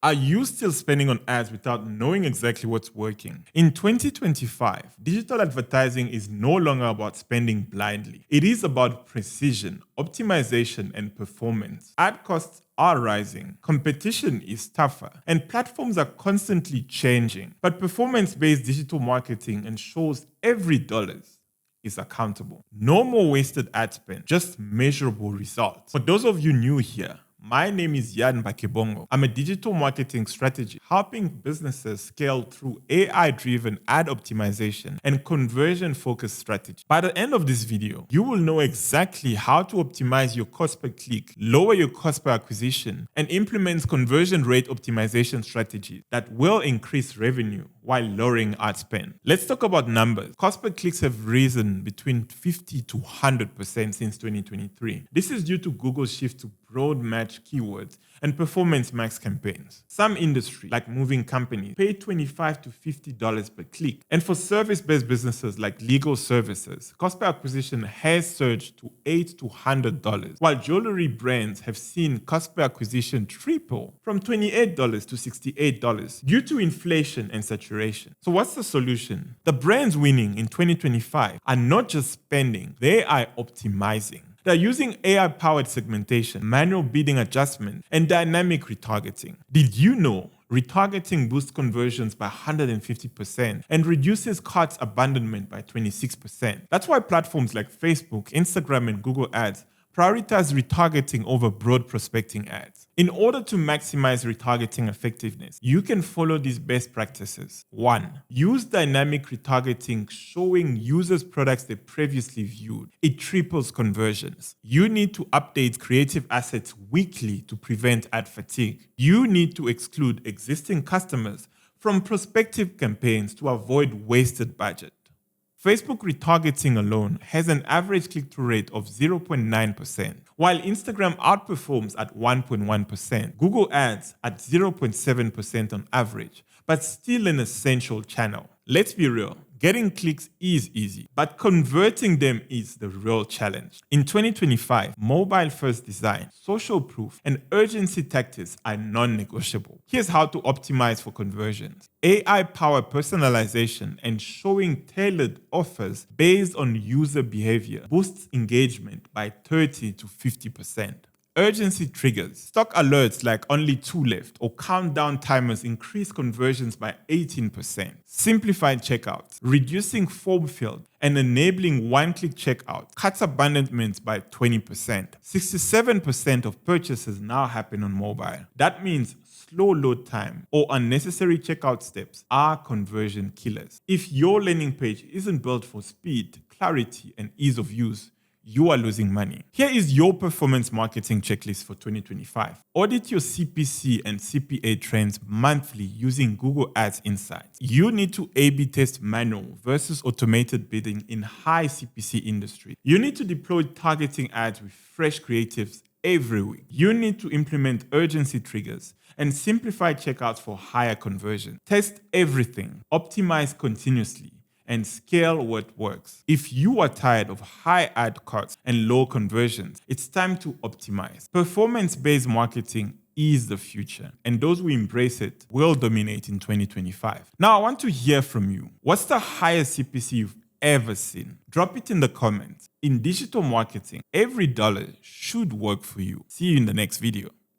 Are you still spending on ads without knowing exactly what's working? In 2025, digital advertising is no longer about spending blindly. It is about precision, optimization, and performance. Ad costs are rising, competition is tougher, and platforms are constantly changing. But performance-based digital marketing ensures every dollar is accountable. No more wasted ad spend, just measurable results. For those of you new here, my name is Yann Bakebongo. I'm a digital marketing strategist helping businesses scale through AI-driven ad optimization and conversion-focused strategy. By the end of this video, you will know exactly how to optimize your cost per click, lower your cost per acquisition, and implement conversion rate optimization strategies that will increase revenue while lowering ad spend. Let's talk about numbers. Cost per clicks have risen between 50 to 100% since 2023. This is due to Google's shift to broad match keywords and performance max campaigns. Some industries, like moving companies, pay $25 to $50 per click. And for service-based businesses like legal services, cost per acquisition has surged to $8 to $100, while jewelry brands have seen cost per acquisition triple from $28 to $68 due to inflation and saturation. So what's the solution? The brands winning in 2025 are not just spending, they are optimizing. They're using AI-powered segmentation, manual bidding adjustment, and dynamic retargeting. Did you know retargeting boosts conversions by 150% and reduces cart abandonment by 26%? That's why platforms like Facebook, Instagram, and Google Ads prioritize retargeting over broad prospecting ads. In order to maximize retargeting effectiveness, you can follow these best practices. 1. Use dynamic retargeting, showing users products they previously viewed. It triples conversions. You need to update creative assets weekly to prevent ad fatigue. You need to exclude existing customers from prospective campaigns to avoid wasted budget. Facebook retargeting alone has an average click-through rate of 0.9%, while Instagram outperforms at 1.1%, Google Ads at 0.7% on average, but still an essential channel. Let's be real. Getting clicks is easy, but converting them is the real challenge. In 2025, mobile-first design, social proof, and urgency tactics are non-negotiable. Here's how to optimize for conversions. AI-powered personalization and showing tailored offers based on user behavior boosts engagement by 30 to 50%. Urgency triggers. Stock alerts like only 2 left or countdown timers increase conversions by 18%. Simplified checkouts. Reducing form field and enabling one-click checkout cuts abandonment by 20%. 67% of purchases now happen on mobile. That means slow load time or unnecessary checkout steps are conversion killers. If your landing page isn't built for speed, clarity, and ease of use, you are losing money. Here is your performance marketing checklist for 2025. Audit your CPC and CPA trends monthly using Google Ads Insights. You need to A/B test manual versus automated bidding in high CPC industry. You need to deploy targeting ads with fresh creatives every week. You need to implement urgency triggers and simplify checkouts for higher conversion. Test everything, optimize continuously, and scale what works. If you are tired of high ad costs and low conversions, it's time to optimize. Performance-based marketing is the future, and those who embrace it will dominate in 2025. Now, I want to hear from you. What's the highest CPC you've ever seen? Drop it in the comments. In digital marketing, every dollar should work for you. See you in the next video.